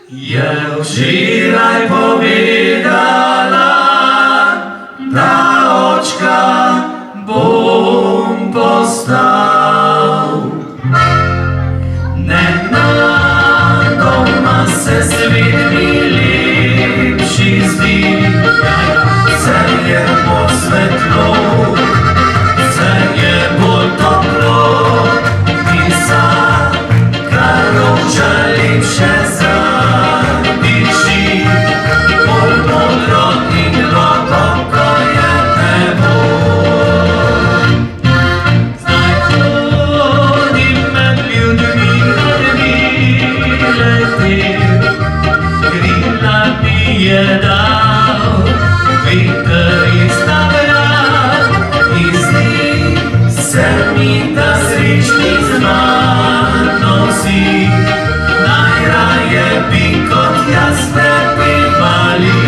Eu včeraj povedala, da očka bom postal. Nenadoma se svet mi lepši zdi, vse je bolj svetlo, vse je bolj toplo, in vsaka roža lepše zadiši, bolj modro in globoko je nebo. Zdaj hodim med ljudmi, kot bi letel, krila mi je dal veter iz vrat, in zdi se mi, da srečni z mano si. Najraje bi kot jaz prepevali.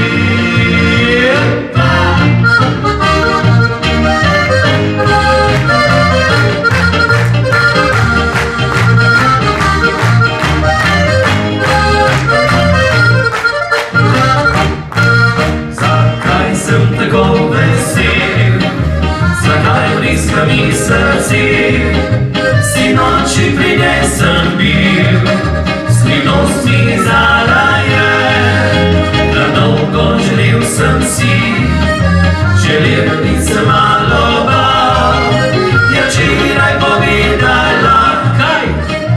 Zakaj sem tako vesel, zakaj vriska mi srce, sinoči pri njej sem bil, skrivnost mi zalaje, da dolgo želel sem si, želel bi se malo bal. Je včeraj povedala, kaj,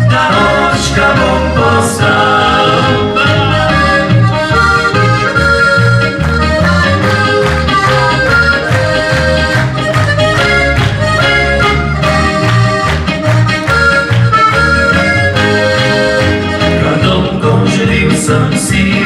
da očka bom postal. Sem si,